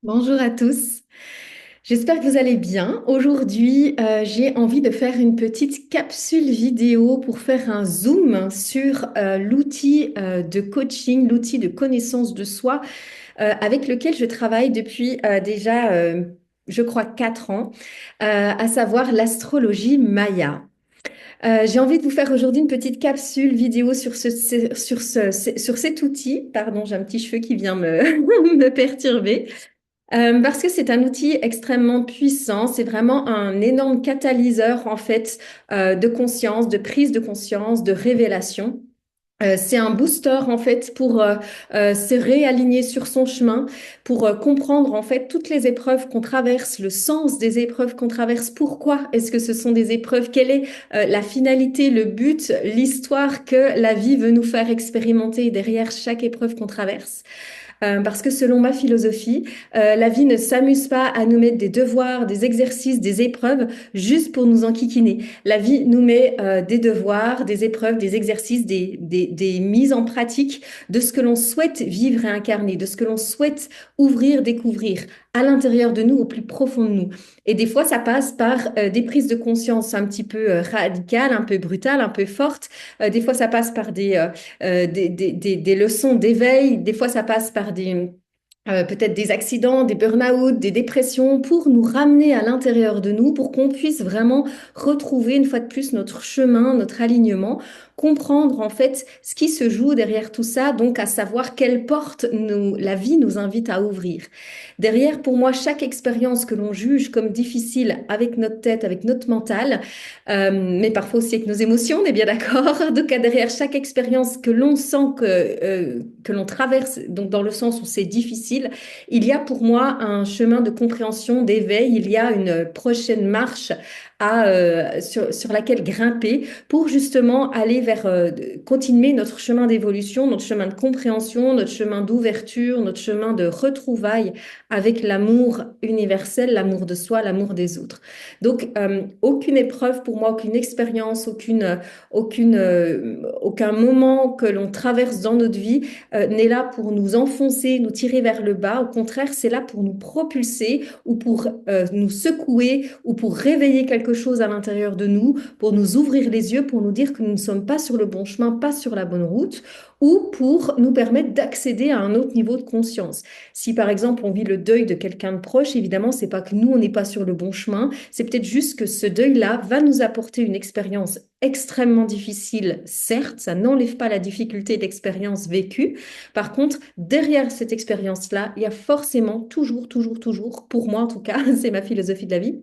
Bonjour à tous, j'espère que vous allez bien. Aujourd'hui, j'ai envie de faire une petite capsule vidéo pour faire un zoom sur l'outil de coaching, l'outil de connaissance de soi avec lequel je travaille depuis déjà, je crois, 4 ans, à savoir l'astrologie Maya. J'ai envie de vous faire aujourd'hui une petite capsule vidéo sur cet outil. Pardon, j'ai un petit cheveu qui vient me perturber. Parce que c'est un outil extrêmement puissant, c'est vraiment un énorme catalyseur en fait de conscience, de prise de conscience, de révélation. C'est un booster en fait pour se réaligner sur son chemin, pour comprendre en fait toutes les épreuves qu'on traverse, le sens des épreuves qu'on traverse, pourquoi est-ce que ce sont des épreuves, quelle est la finalité, le but, l'histoire que la vie veut nous faire expérimenter derrière chaque épreuve qu'on traverse. Parce que selon ma philosophie, la vie ne s'amuse pas à nous mettre des devoirs, des exercices, des épreuves juste pour nous enquiquiner. La vie nous met des devoirs, des épreuves, des exercices, des mises en pratique de ce que l'on souhaite vivre et incarner, de ce que l'on souhaite ouvrir, découvrir à l'intérieur de nous, au plus profond de nous. Et des fois, ça passe par des prises de conscience un petit peu radicales, un peu brutales, un peu fortes. Des fois, ça passe par des leçons d'éveil. Des fois, ça passe par peut-être des accidents, des burn-out, des dépressions, pour nous ramener à l'intérieur de nous, pour qu'on puisse vraiment retrouver une fois de plus notre chemin, notre alignement, comprendre en fait ce qui se joue derrière tout ça, donc à savoir quelle porte la vie nous invite à ouvrir. Derrière, pour moi, chaque expérience que l'on juge comme difficile avec notre tête, avec notre mental, mais parfois aussi avec nos émotions, on est bien d'accord. Donc derrière chaque expérience que l'on sent que l'on traverse, donc dans le sens où c'est difficile, il y a pour moi un chemin de compréhension, d'éveil, il y a une prochaine marche sur laquelle grimper pour justement aller vers, continuer notre chemin d'évolution, notre chemin de compréhension, notre chemin d'ouverture, notre chemin de retrouvailles avec l'amour universel, l'amour de soi, l'amour des autres. Donc, aucune épreuve pour moi, aucune expérience, aucun moment que l'on traverse dans notre vie n'est là pour nous enfoncer, nous tirer vers le bas. Au contraire, c'est là pour nous propulser ou pour nous secouer ou pour réveiller quelque chose à l'intérieur de nous, pour nous ouvrir les yeux, pour nous dire que nous ne sommes pas sur le bon chemin, pas sur la bonne route, ou pour nous permettre d'accéder à un autre niveau de conscience. Si par exemple on vit le deuil de quelqu'un de proche, évidemment, c'est pas que nous on n'est pas sur le bon chemin, c'est peut-être juste que ce deuil-là va nous apporter une expérience extrêmement difficile. Certes, ça n'enlève pas la difficulté de l'expérience vécue. Par contre, derrière cette expérience-là, il y a forcément toujours, pour moi en tout cas, c'est ma philosophie de la vie.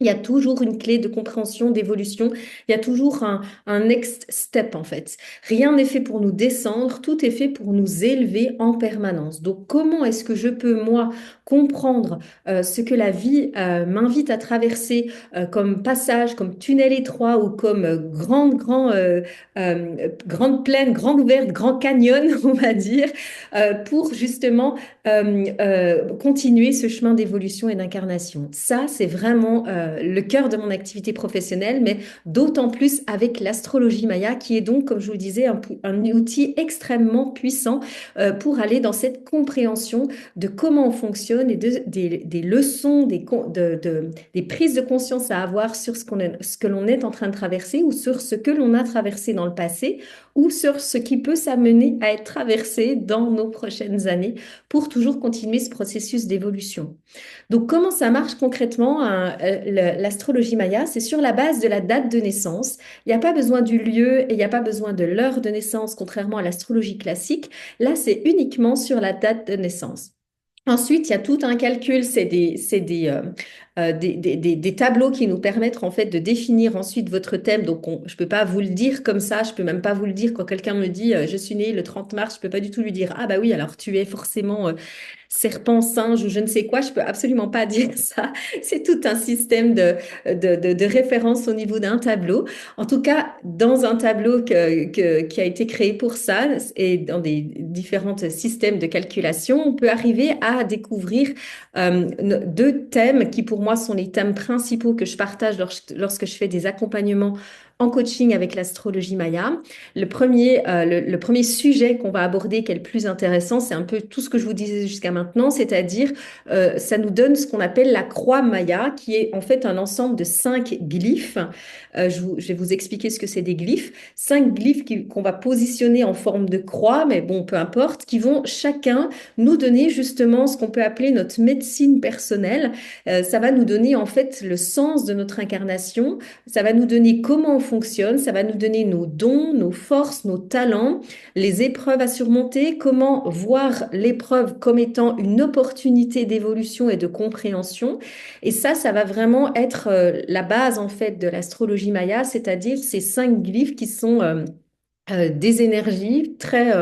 Il y a toujours une clé de compréhension, d'évolution. Il y a toujours un next step en fait. Rien n'est fait pour nous descendre, tout est fait pour nous élever en permanence. Donc, comment est-ce que je peux, moi, comprendre ce que la vie m'invite à traverser comme passage, comme tunnel étroit ou comme grande plaine, grande ouverte, grand canyon, on va dire, pour justement continuer ce chemin d'évolution et d'incarnation. Ça, c'est vraiment le cœur de mon activité professionnelle, mais d'autant plus avec l'astrologie maya, qui est donc, comme je vous le disais, un outil extrêmement puissant pour aller dans cette compréhension de comment on fonctionne et des leçons, des prises de conscience à avoir sur ce que l'on est en train de traverser ou sur ce que l'on a traversé dans le passé ou sur ce qui peut s'amener à être traversé dans nos prochaines années pour toujours continuer ce processus d'évolution. Donc, comment ça marche concrètement, hein, l'astrologie maya? C'est sur la base de la date de naissance. Il n'y a pas besoin du lieu et il n'y a pas besoin de l'heure de naissance, contrairement à l'astrologie classique. Là, c'est uniquement sur la date de naissance. Ensuite, il y a tout un calcul, des tableaux qui nous permettent en fait de définir ensuite votre thème. Donc, je ne peux pas vous le dire comme ça, je peux même pas vous le dire quand quelqu'un me dit je suis né le 30 mars, je peux pas du tout lui dire ah bah oui, alors tu es forcément serpent, singe ou je ne sais quoi, je peux absolument pas dire ça. C'est tout un système de référence au niveau d'un tableau. En tout cas, dans un tableau qui a été créé pour ça et dans des différents systèmes de calculation, on peut arriver à découvrir deux thèmes qui pour moi sont les thèmes principaux que je partage lorsque je fais des accompagnements en coaching avec l'astrologie Maya. Le premier sujet qu'on va aborder, qui est le plus intéressant, c'est un peu tout ce que je vous disais jusqu'à maintenant, c'est-à-dire ça nous donne ce qu'on appelle la croix Maya, qui est en fait un ensemble de 5 glyphes. Je vais vous expliquer ce que c'est des glyphes. 5 glyphes qu'on va positionner en forme de croix, mais bon, peu importe, qui vont chacun nous donner justement ce qu'on peut appeler notre médecine personnelle. Ça va nous donner en fait le sens de notre incarnation, ça va nous donner comment on fonctionne, ça va nous donner nos dons, nos forces, nos talents, les épreuves à surmonter, comment voir l'épreuve comme étant une opportunité d'évolution et de compréhension. Et ça va vraiment être la base en fait de l'astrologie maya, c'est-à-dire ces 5 glyphes qui sont des énergies très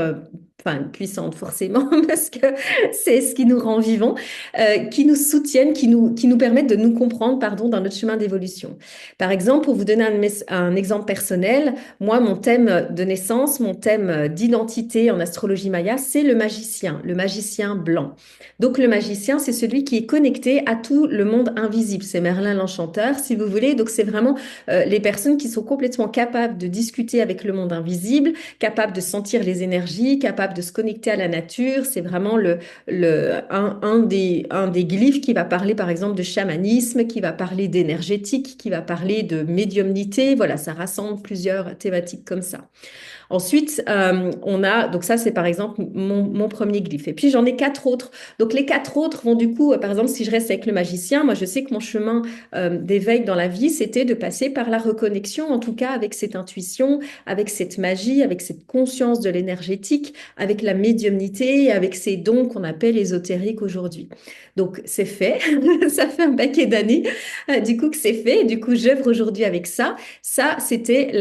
enfin, puissantes forcément, parce que c'est ce qui nous rend vivants, qui nous soutiennent, qui nous permettent de nous comprendre, pardon, dans notre chemin d'évolution. Par exemple, pour vous donner un exemple personnel, moi, mon thème de naissance, mon thème d'identité en astrologie maya, c'est le magicien blanc. Donc, le magicien, c'est celui qui est connecté à tout le monde invisible. C'est Merlin l'Enchanteur, si vous voulez. Donc, c'est vraiment les personnes qui sont complètement capables de discuter avec le monde invisible, capables de sentir les énergies, capables de se connecter à la nature. C'est vraiment un des glyphes qui va parler, par exemple, de chamanisme, qui va parler d'énergétique, qui va parler de médiumnité. Voilà, ça rassemble plusieurs thématiques comme ça. Ensuite, on a, donc ça c'est par exemple mon premier glyphe. Et puis j'en ai 4 autres. Donc les 4 autres vont du coup, par exemple, si je reste avec le magicien, moi je sais que mon chemin d'éveil dans la vie, c'était de passer par la reconnexion, en tout cas avec cette intuition, avec cette magie, avec cette conscience de l'énergétique, avec la médiumnité, avec ces dons qu'on appelle ésotériques aujourd'hui. Donc c'est fait, ça fait un paquet d'années du coup que c'est fait. Du coup, j'œuvre aujourd'hui avec ça. Ça, c'était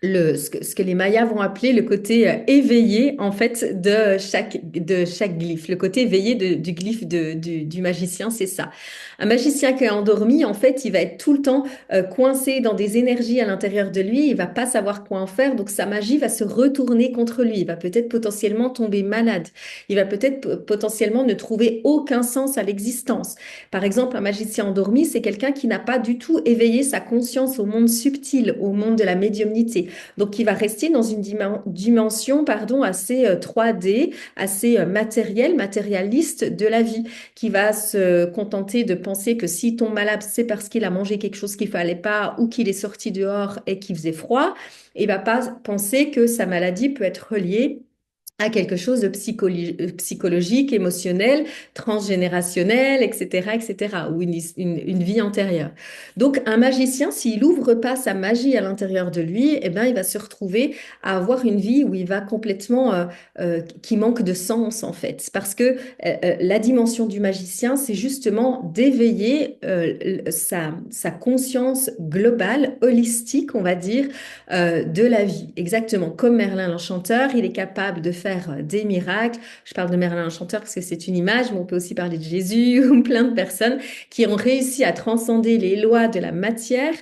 ce que les Mayas vont appeler le côté éveillé en fait de chaque glyphe. Le côté éveillé du glyphe du magicien, c'est ça. Un magicien qui est endormi, en fait, il va être tout le temps coincé dans des énergies à l'intérieur de lui, il va pas savoir quoi en faire, donc sa magie va se retourner contre lui, il va peut-être potentiellement tomber malade, il va peut-être potentiellement ne trouver aucun sens à l'existence. Par exemple, un magicien endormi, c'est quelqu'un qui n'a pas du tout éveillé sa conscience au monde subtil, au monde de la médiumnité. Donc, il va rester dans une dimension, pardon, assez 3D, assez matérielle, matérialiste de la vie, qui va se contenter de penser que s'il tombe malade, c'est parce qu'il a mangé quelque chose qu'il fallait pas ou qu'il est sorti dehors et qu'il faisait froid. Il va pas penser que sa maladie peut être reliée à quelque chose de psychologique, émotionnel, transgénérationnel, etc., etc., ou une vie antérieure. Donc, un magicien, s'il ouvre pas sa magie à l'intérieur de lui, eh ben, il va se retrouver à avoir une vie où il va complètement, qui manque de sens, en fait. Parce que la dimension du magicien, c'est justement d'éveiller sa conscience globale, holistique, on va dire, de la vie. Exactement comme Merlin l'Enchanteur, il est capable de faire des miracles. Je parle de Merlin l'Enchanteur parce que c'est une image, mais on peut aussi parler de Jésus ou plein de personnes qui ont réussi à transcender les lois de la matière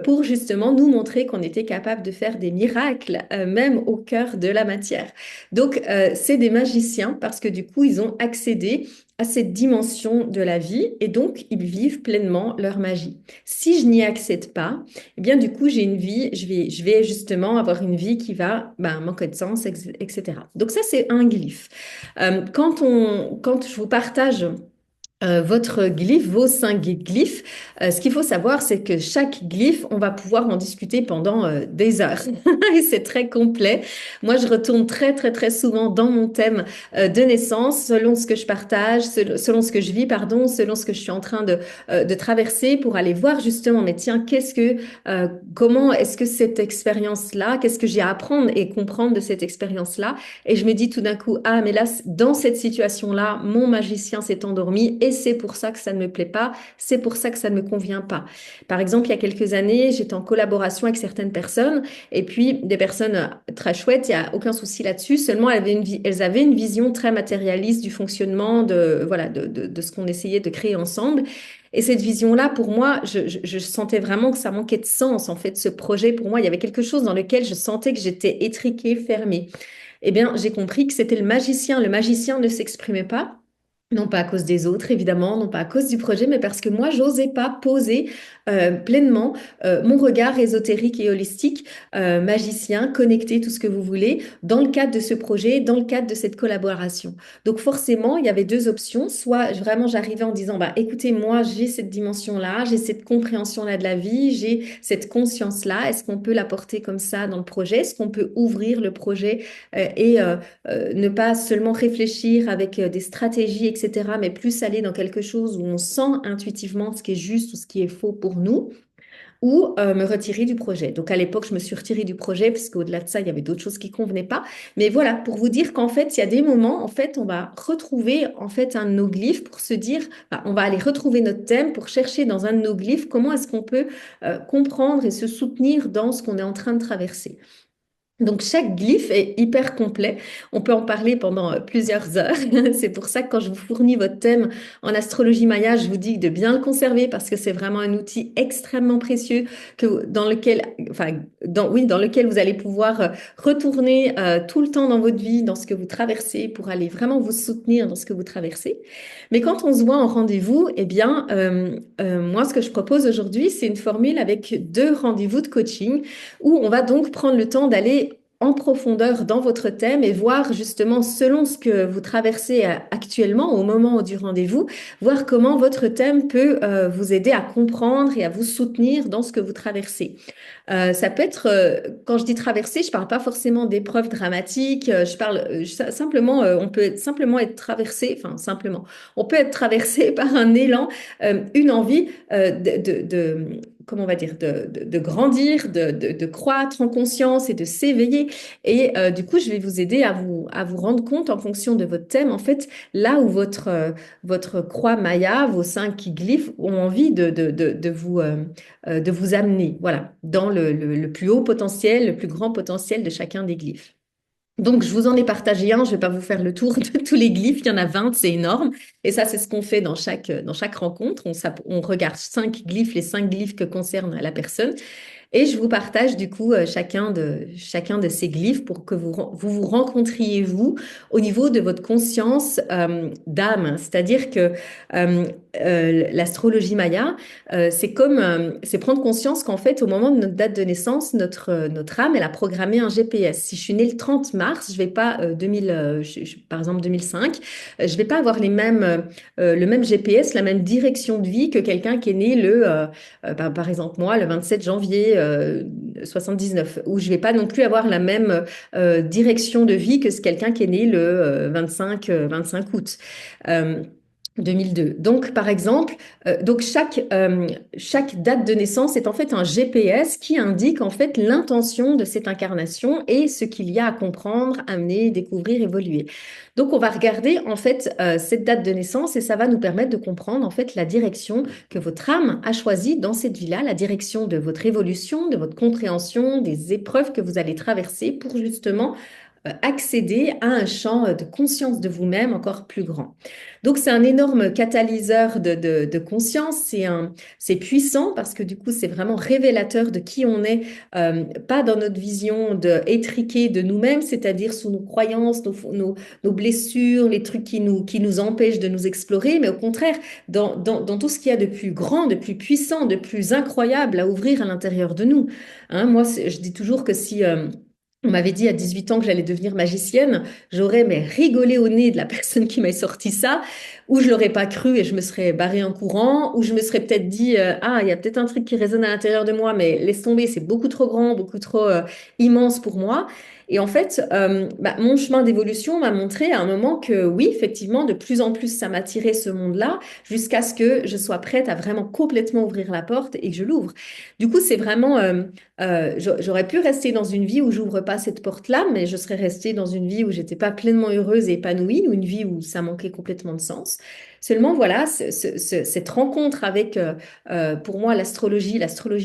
pour justement nous montrer qu'on était capable de faire des miracles, même au cœur de la matière. Donc, c'est des magiciens parce que du coup, ils ont accédé à cette dimension de la vie et donc ils vivent pleinement leur magie. Si je n'y accède pas, eh bien, du coup, j'ai une vie, je vais justement avoir une vie qui va manquer de sens, etc. Donc ça, c'est un glyphe. Quand je vous partage votre glyphe, vos 5 glyphes. Ce qu'il faut savoir, c'est que chaque glyphe, on va pouvoir en discuter pendant des heures. Et c'est très complet. Moi, je retourne très, très, très souvent dans mon thème de naissance, selon ce que je partage, selon ce que je vis, pardon, selon ce que je suis en train de traverser pour aller voir justement, mais tiens, comment est-ce que cette expérience-là, qu'est-ce que j'ai à apprendre et comprendre de cette expérience-là? Et je me dis tout d'un coup, ah, mais là, dans cette situation-là, mon magicien s'est endormi et c'est pour ça que ça ne me plaît pas, c'est pour ça que ça ne me convient pas. Par exemple, il y a quelques années, j'étais en collaboration avec certaines personnes et puis des personnes très chouettes, il n'y a aucun souci là-dessus, seulement elles avaient une vision très matérialiste du fonctionnement voilà, de ce qu'on essayait de créer ensemble. Et cette vision-là, pour moi, je sentais vraiment que ça manquait de sens, en fait, ce projet. Pour moi, il y avait quelque chose dans lequel je sentais que j'étais étriquée, fermée. Eh bien, j'ai compris que c'était le magicien. Le magicien ne s'exprimait pas. Non pas à cause des autres, évidemment, non pas à cause du projet, mais parce que moi, j'osais pas poser pleinement mon regard ésotérique et holistique, magicien, connecté, tout ce que vous voulez, dans le cadre de ce projet, dans le cadre de cette collaboration. Donc forcément, il y avait deux options. Soit vraiment j'arrivais en disant, bah, écoutez, moi, j'ai cette dimension-là, j'ai cette compréhension-là de la vie, j'ai cette conscience-là. Est-ce qu'on peut l'apporter comme ça dans le projet? Est-ce qu'on peut ouvrir le projet et ne pas seulement réfléchir avec des stratégies, etc., mais plus aller dans quelque chose où on sent intuitivement ce qui est juste ou ce qui est faux pour nous, ou me retirer du projet. Donc à l'époque, je me suis retirée du projet parce qu'au-delà de ça, il y avait d'autres choses qui convenaient pas. Mais voilà, pour vous dire qu'en fait, il y a des moments, en fait, on va retrouver en fait un de nos glyphes pour se dire, bah, on va aller retrouver notre thème pour chercher dans un de nos glyphes comment est-ce qu'on peut comprendre et se soutenir dans ce qu'on est en train de traverser. Donc chaque glyphe est hyper complet. On peut en parler pendant plusieurs heures. C'est pour ça que quand je vous fournis votre thème en astrologie maya, je vous dis de bien le conserver parce que c'est vraiment un outil extrêmement précieux dans lequel, enfin, oui, dans lequel vous allez pouvoir retourner tout le temps dans votre vie, dans ce que vous traversez, pour aller vraiment vous soutenir dans ce que vous traversez. Mais quand on se voit en rendez-vous, eh bien, moi, ce que je propose aujourd'hui, c'est une formule avec deux rendez-vous de coaching où on va donc prendre le temps d'aller en profondeur dans votre thème et voir justement selon ce que vous traversez actuellement au moment du rendez-vous, voir comment votre thème peut vous aider à comprendre et à vous soutenir dans ce que vous traversez. Ça peut être, quand je dis traverser, je parle pas forcément d'épreuves dramatiques, je parle simplement, on peut simplement être traversé, enfin simplement, on peut être traversé par un élan, une envie comment on va dire, de grandir, de croître en conscience et de s'éveiller. Et du coup, je vais vous aider à vous rendre compte en fonction de votre thème, en fait, là où votre croix Maya, vos cinq glyphes ont envie de vous amener, voilà, dans le plus haut potentiel, le plus grand potentiel de chacun des glyphes. Donc, je vous en ai partagé un, je ne vais pas vous faire le tour de tous les glyphes, il y en a 20, c'est énorme. Et ça, c'est ce qu'on fait dans chaque rencontre. On regarde cinq glyphes, les cinq glyphes que concerne la personne. Et je vous partage du coup chacun de ces glyphes pour que vous rencontriez vous au niveau de votre conscience d'âme. C'est-à-dire que l'astrologie maya, c'est prendre conscience qu'en fait, au moment de notre date de naissance, notre âme, elle a programmé un GPS. Si je suis née le 30 mars, je vais pas, 2000, par exemple 2005, je vais pas avoir le même GPS, la même direction de vie que quelqu'un qui est né par exemple, moi, le 27 janvier 79, où je vais pas non plus avoir la même direction de vie que quelqu'un qui est né le 25 août. Euh, 2002. Donc, par exemple, chaque date de naissance est en fait un GPS qui indique en fait l'intention de cette incarnation et ce qu'il y a à comprendre, amener, découvrir, évoluer. Donc, on va regarder en fait cette date de naissance et ça va nous permettre de comprendre en fait la direction que votre âme a choisie dans cette vie-là, la direction de votre évolution, de votre compréhension, des épreuves que vous allez traverser pour justement accéder à un champ de conscience de vous-même encore plus grand. Donc, c'est un énorme catalyseur de conscience, c'est puissant parce que du coup, c'est vraiment révélateur de qui on est, pas dans notre vision étriquée de nous-mêmes, c'est-à-dire sous nos croyances, nos blessures, les trucs qui nous empêchent de nous explorer, mais au contraire, dans tout ce qu'il y a de plus grand, de plus puissant, de plus incroyable à ouvrir à l'intérieur de nous. Hein, moi, je dis toujours que si on m'avait dit à 18 ans que j'allais devenir magicienne, j'aurais mais rigolé au nez de la personne qui m'a sorti ça, ou je l'aurais pas cru et je me serais barrée en courant, ou je me serais peut-être dit ah, il y a peut-être un truc qui résonne à l'intérieur de moi, mais laisse tomber, c'est beaucoup trop grand, beaucoup trop immense pour moi. Et en fait, mon chemin d'évolution m'a montré à un moment que oui, effectivement, de plus en plus, ça m'attirait ce monde-là, jusqu'à ce que je sois prête à vraiment complètement ouvrir la porte et que je l'ouvre. Du coup, c'est vraiment j'aurais pu rester dans une vie où j'ouvre pas cette porte-là, mais je serais restée dans une vie où j'étais pas pleinement heureuse et épanouie, ou une vie où ça manquait complètement de sens. Seulement, voilà, cette rencontre avec, pour moi, l'astrologie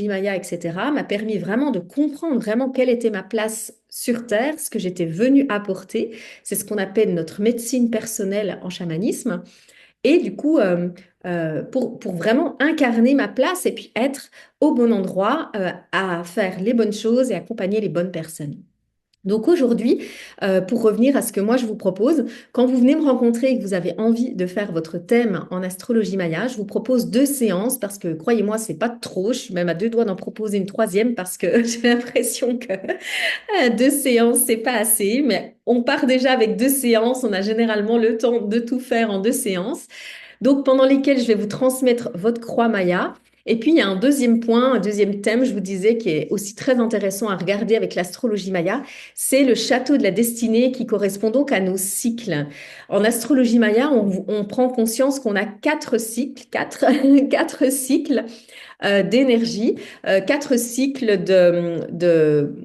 maya, etc., m'a permis vraiment de comprendre vraiment quelle était ma place sur Terre, ce que j'étais venue apporter. C'est ce qu'on appelle notre médecine personnelle en chamanisme. Et du coup, pour vraiment incarner ma place et puis être au bon endroit, à faire les bonnes choses et accompagner les bonnes personnes. Donc aujourd'hui, pour revenir à ce que moi je vous propose, quand vous venez me rencontrer et que vous avez envie de faire votre thème en astrologie maya, je vous propose 2 séances parce que croyez-moi, c'est pas trop. Je suis même à 2 doigts d'en proposer une troisième parce que j'ai l'impression que 2 séances, c'est pas assez. Mais on part déjà avec 2 séances. On a généralement le temps de tout faire en 2 séances. Donc, pendant lesquelles je vais vous transmettre votre croix Maya. Et puis, il y a un deuxième point, un deuxième thème, je vous disais, qui est aussi très intéressant à regarder avec l'astrologie Maya, c'est le château de la destinée qui correspond donc à nos cycles. En astrologie Maya, on prend conscience qu'on a 4 cycles, quatre cycles d'énergie, 4 cycles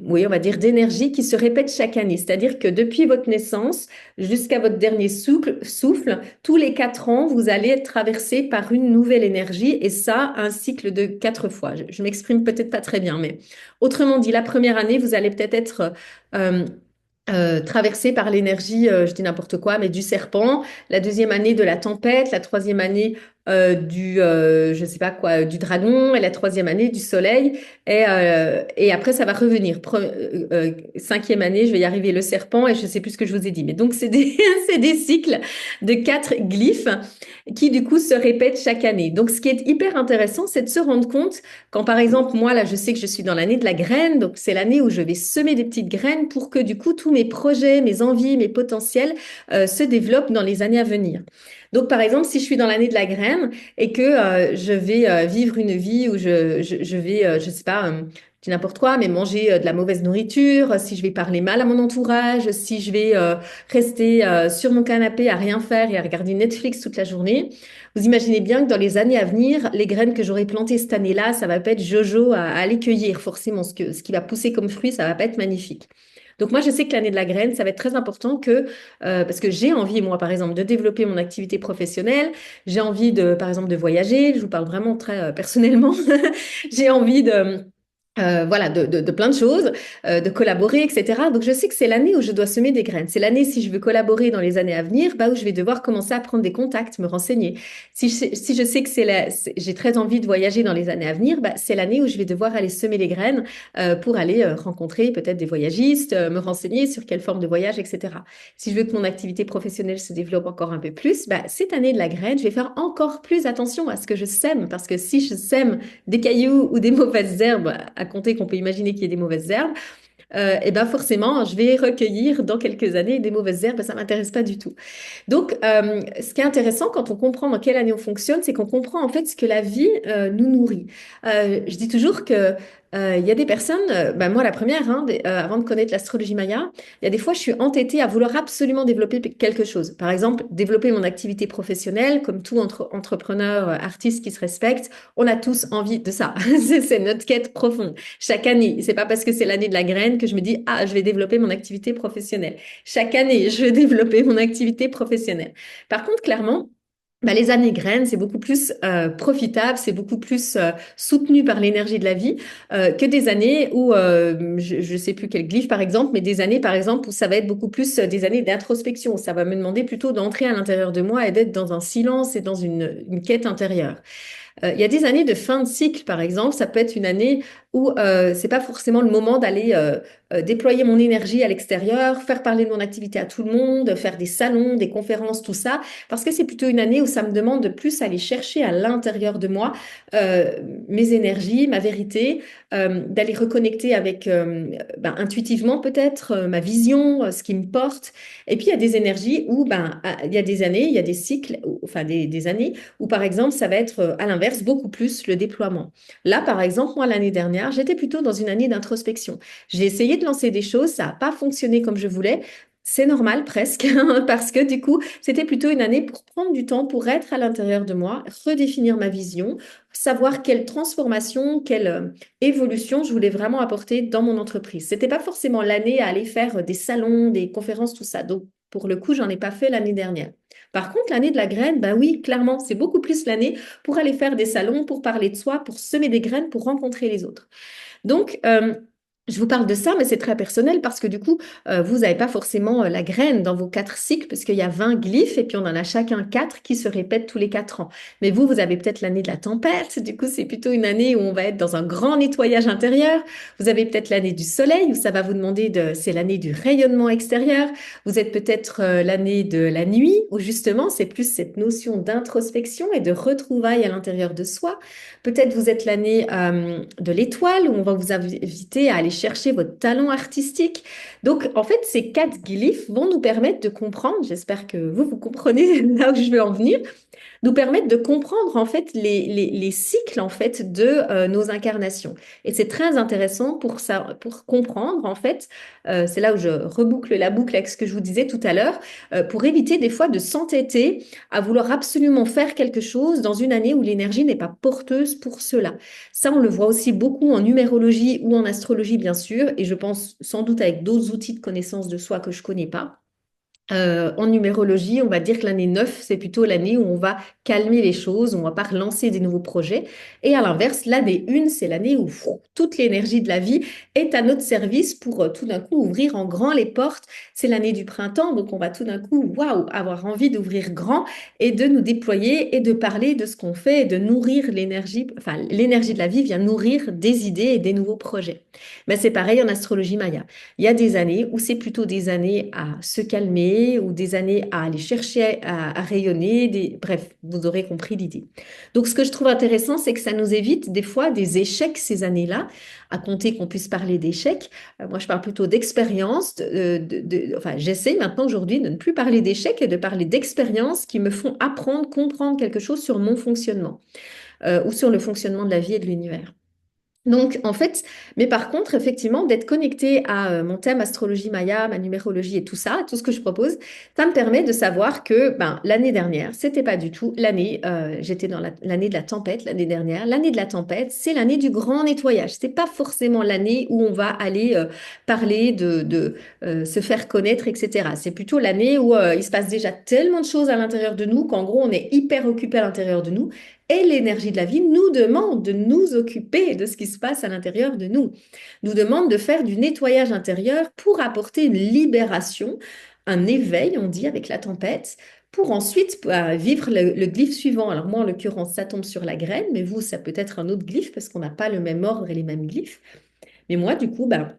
oui, on va dire d'énergie qui se répètent chaque année. C'est-à-dire que depuis votre naissance jusqu'à votre dernier souffle, tous les 4 ans, vous allez être traversé par une nouvelle énergie et ça, un cycle de 4 fois. Je m'exprime peut-être pas très bien, mais autrement dit, la première année, vous allez peut-être être euh, traversé par l'énergie, je dis n'importe quoi, mais du serpent, la deuxième année de la tempête, la troisième année je sais pas quoi, du dragon, et la troisième année du soleil, et après ça va revenir. Cinquième année, je vais y arriver, le serpent, et je sais plus ce que je vous ai dit. Mais donc c'est des, c'est des cycles de 4 glyphes qui du coup se répètent chaque année. Donc ce qui est hyper intéressant, c'est de se rendre compte quand par exemple moi là je sais que je suis dans l'année de la graine, donc c'est l'année où je vais semer des petites graines pour que du coup tous mes projets, mes envies, mes potentiels se développent dans les années à venir. Donc, par exemple, si je suis dans l'année de la graine et que je vais vivre une vie où je vais, je sais pas, je dis n'importe quoi, mais manger de la mauvaise nourriture, si je vais parler mal à mon entourage, si je vais rester sur mon canapé à rien faire et à regarder Netflix toute la journée, vous imaginez bien que dans les années à venir, les graines que j'aurai plantées cette année-là, ça va pas être jojo à aller cueillir. Forcément, ce qui va pousser comme fruit, ça va pas être magnifique. Donc moi, je sais que l'année de la graine, ça va être très important parce que j'ai envie, moi, par exemple, de développer mon activité professionnelle, j'ai envie de, par exemple, de voyager, je vous parle vraiment très personnellement, j'ai envie voilà, de plein de choses, de collaborer, etc. Donc, je sais que c'est l'année où je dois semer des graines. C'est l'année, si je veux collaborer dans les années à venir, bah, où je vais devoir commencer à prendre des contacts, me renseigner. Si je sais que j'ai très envie de voyager dans les années à venir, bah, c'est l'année où je vais devoir aller semer les graines pour aller rencontrer peut-être des voyagistes, me renseigner sur quelle forme de voyage, etc. Si je veux que mon activité professionnelle se développe encore un peu plus, bah, cette année de la graine, je vais faire encore plus attention à ce que je sème, parce que si je sème des cailloux ou des mauvaises herbes, à compter qu'on peut imaginer qu'il y ait des mauvaises herbes, et ben forcément, je vais recueillir dans quelques années des mauvaises herbes, ça m'intéresse pas du tout. Donc, ce qui est intéressant quand on comprend dans quelle année on fonctionne, c'est qu'on comprend en fait ce que la vie nous nourrit. Je dis toujours que il y a des personnes, bah, moi la première, hein, avant de connaître l'astrologie maya, il y a des fois je suis entêtée à vouloir absolument développer quelque chose. Par exemple, développer mon activité professionnelle, comme tout entrepreneur, artiste qui se respecte, on a tous envie de ça. C'est notre quête profonde. Chaque année, c'est pas parce que c'est l'année de la graine que je me dis, ah, je vais développer mon activité professionnelle. Chaque année, je vais développer mon activité professionnelle. Par contre, clairement, bah, les années graines, c'est beaucoup plus profitable, c'est beaucoup plus soutenu par l'énergie de la vie que des années où, je ne sais plus quel glyphe par exemple, mais des années par exemple où ça va être beaucoup plus des années d'introspection. Ça va me demander plutôt d'entrer à l'intérieur de moi et d'être dans un silence et dans une quête intérieure. Il y a des années de fin de cycle, par exemple. Ça peut être une année où c'est pas forcément le moment d'aller déployer mon énergie à l'extérieur, faire parler de mon activité à tout le monde, faire des salons, des conférences, tout ça, parce que c'est plutôt une année où ça me demande de plus aller chercher à l'intérieur de moi euh, mes énergies, ma vérité, d'aller reconnecter avec ben, intuitivement peut-être ma vision, ce qui me porte. Et puis il y a des énergies où ben, il y a des années, il y a des cycles, enfin des années ou par exemple, ça va être à l'inverse, beaucoup plus le déploiement. Là, par exemple, moi, l'année dernière, j'étais plutôt dans une année d'introspection. J'ai essayé de lancer des choses, ça n'a pas fonctionné comme je voulais. C'est normal presque, parce que du coup, c'était plutôt une année pour prendre du temps, pour être à l'intérieur de moi, redéfinir ma vision, savoir quelle transformation, quelle évolution je voulais vraiment apporter dans mon entreprise. C'était pas forcément l'année à aller faire des salons, des conférences, tout ça. Donc, pour le coup, j'en ai pas fait l'année dernière. Par contre, l'année de la graine, bah oui, clairement, c'est beaucoup plus l'année pour aller faire des salons, pour parler de soi, pour semer des graines, pour rencontrer les autres. Donc, Je vous parle de ça, mais c'est très personnel parce que du coup, vous n'avez pas forcément la graine dans vos 4 cycles, parce qu'il y a 20 glyphes et puis on en a chacun 4 qui se répètent tous les 4 ans. Mais vous avez peut-être l'année de la tempête, du coup, c'est plutôt une année où on va être dans un grand nettoyage intérieur. Vous avez peut-être l'année du soleil où ça va vous demander c'est l'année du rayonnement extérieur. Vous êtes peut-être l'année de la nuit où justement, c'est plus cette notion d'introspection et de retrouvailles à l'intérieur de soi. Peut-être vous êtes l'année de l'étoile où on va vous inviter à aller chercher votre talent artistique. Donc, en fait, ces 4 glyphes vont nous permettre de comprendre, j'espère que vous comprenez là où je veux en venir, nous permettent de comprendre en fait les cycles en fait de nos incarnations. Et c'est très intéressant pour ça, pour comprendre en fait, c'est là où je reboucle la boucle avec ce que je vous disais tout à l'heure, pour éviter des fois de s'entêter à vouloir absolument faire quelque chose dans une année où l'énergie n'est pas porteuse pour cela. Ça, on le voit aussi beaucoup en numérologie ou en astrologie, bien sûr, et je pense sans doute avec d'autres outils de connaissance de soi que je connais pas. En numérologie, on va dire que l'année 9, c'est plutôt l'année où on va calmer les choses, où on va pas relancer des nouveaux projets. Et à l'inverse, l'année 1, c'est l'année où toute l'énergie de la vie est à notre service pour tout d'un coup ouvrir en grand les portes. C'est l'année du printemps, donc on va tout d'un coup, waouh, avoir envie d'ouvrir grand et de nous déployer et de parler de ce qu'on fait et de nourrir l'énergie. Enfin, l'énergie de la vie vient nourrir des idées et des nouveaux projets. Mais c'est pareil en astrologie maya. Il y a des années où c'est plutôt des années à se calmer ou des années à aller chercher à rayonner. Bref, vous aurez compris l'idée. Donc, ce que je trouve intéressant, c'est que ça nous évite des fois des échecs ces années-là, à compter qu'on puisse parler d'échecs. Moi, je parle plutôt d'expérience. Enfin, j'essaie maintenant aujourd'hui de ne plus parler d'échecs et de parler d'expériences qui me font apprendre, comprendre quelque chose sur mon fonctionnement ou sur le fonctionnement de la vie et de l'univers. Donc, en fait, mais par contre, effectivement, d'être connecté à mon thème astrologie maya, ma numérologie et tout ça, tout ce que je propose, ça me permet de savoir que ben, l'année dernière, c'était pas du tout l'année, j'étais dans l'année de la tempête l'année dernière. L'année de la tempête, c'est l'année du grand nettoyage. C'est pas forcément l'année où on va aller parler de se faire connaître, etc. C'est plutôt l'année où il se passe déjà tellement de choses à l'intérieur de nous qu'en gros, on est hyper occupé à l'intérieur de nous. Et l'énergie de la vie nous demande de nous occuper de ce qui se passe à l'intérieur de nous, nous demande de faire du nettoyage intérieur pour apporter une libération, un éveil, on dit, avec la tempête, pour ensuite vivre le glyphe suivant. Alors moi, en l'occurrence, ça tombe sur la graine, mais vous, ça peut être un autre glyphe parce qu'on n'a pas le même ordre et les mêmes glyphes. Mais moi, du coup, ben,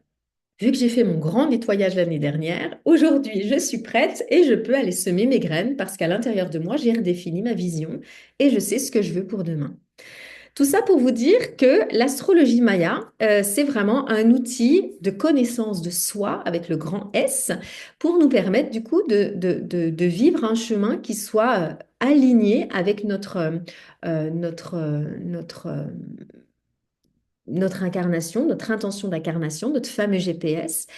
vu que j'ai fait mon grand nettoyage l'année dernière, aujourd'hui je suis prête et je peux aller semer mes graines parce qu'à l'intérieur de moi, j'ai redéfini ma vision et je sais ce que je veux pour demain. Tout ça pour vous dire que l'astrologie maya, c'est vraiment un outil de connaissance de soi avec le grand S pour nous permettre du coup de vivre un chemin qui soit aligné avec notre incarnation, notre intention d'incarnation, notre fameux GPS,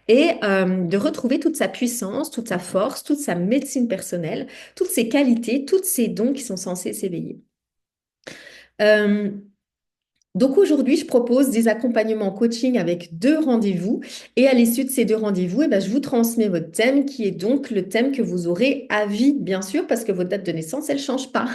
et de retrouver toute sa puissance, toute sa force, toute sa médecine personnelle, toutes ses qualités, tous ses dons qui sont censés s'éveiller. Euh, donc aujourd'hui, je propose des accompagnements coaching avec 2 rendez-vous. Et à l'issue de ces 2 rendez-vous, eh ben, je vous transmets votre thème qui est donc le thème que vous aurez à vie, bien sûr, parce que votre date de naissance, elle ne change pas.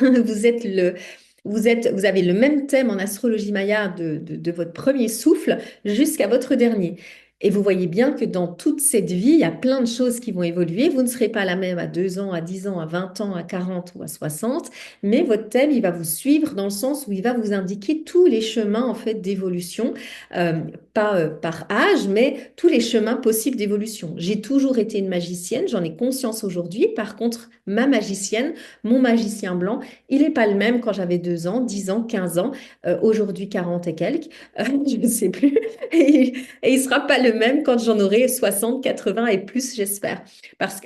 Vous avez le même thème en astrologie maya de votre premier souffle jusqu'à votre dernier. Et vous voyez bien que dans toute cette vie, il y a plein de choses qui vont évoluer. Vous ne serez pas la même à 2 ans, à 10 ans, à 20 ans, à 40 ou à 60. Mais votre thème, il va vous suivre dans le sens où il va vous indiquer tous les chemins en fait d'évolution, euh, pas par âge, mais tous les chemins possibles d'évolution. J'ai toujours été une magicienne, j'en ai conscience aujourd'hui. Par contre, ma magicienne, mon magicien blanc, il n'est pas le même quand j'avais 2 ans, 10 ans, 15 ans, aujourd'hui 40 et quelques, je ne sais plus. Et il ne sera pas le même quand j'en aurai 60, 80 et plus, j'espère.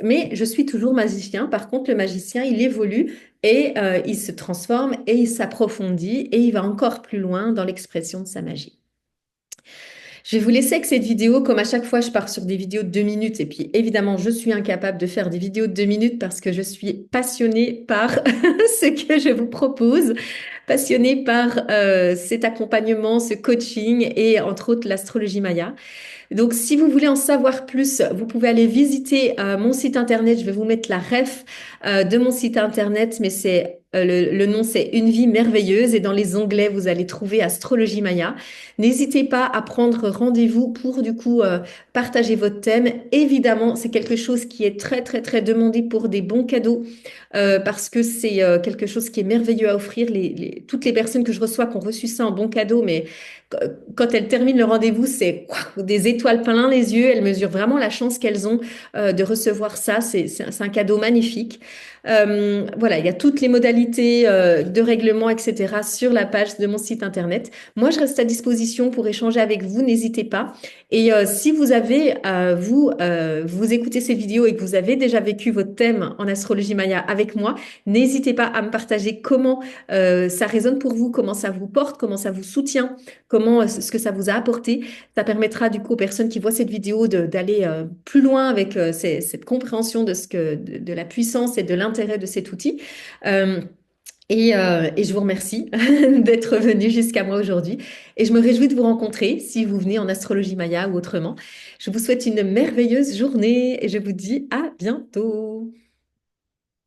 Mais je suis toujours magicien. Par contre, le magicien, il évolue et il se transforme et il s'approfondit et il va encore plus loin dans l'expression de sa magie. Je vais vous laisser avec cette vidéo. Comme à chaque fois, je pars sur des vidéos de 2 minutes. Et puis, évidemment, je suis incapable de faire des vidéos de 2 minutes parce que je suis passionnée par ce que je vous propose, passionnée par cet accompagnement, ce coaching et entre autres l'astrologie maya. Donc, si vous voulez en savoir plus, vous pouvez aller visiter mon site internet. Je vais vous mettre la ref de mon site internet, mais c'est Le nom, c'est Une vie merveilleuse et dans les onglets, vous allez trouver Astrologie Maya. N'hésitez pas à prendre rendez-vous pour du coup partager votre thème. Évidemment, c'est quelque chose qui est très, très, très demandé pour des bons cadeaux parce que c'est quelque chose qui est merveilleux à offrir. Toutes les personnes que je reçois qui ont reçu ça en bon cadeau, mais quand elles terminent le rendez-vous, c'est des étoiles plein les yeux. Elles mesurent vraiment la chance qu'elles ont de recevoir ça. C'est un cadeau magnifique. Voilà, il y a toutes les modalités de règlement, etc. sur la page de mon site internet. Moi, je reste à disposition pour échanger avec vous. N'hésitez pas. Et si vous avez, vous écoutez ces vidéos et que vous avez déjà vécu votre thème en astrologie maya avec moi, n'hésitez pas à me partager comment ça résonne pour vous, comment ça vous porte, comment ça vous soutient, comment ce que ça vous a apporté. Ça permettra du coup aux personnes qui voient cette vidéo d'aller plus loin avec cette compréhension de la puissance et de l'intérêt de cet outil. Euh, et je vous remercie d'être venu jusqu'à moi aujourd'hui. Et je me réjouis de vous rencontrer si vous venez en astrologie maya ou autrement. Je vous souhaite une merveilleuse journée et je vous dis à bientôt.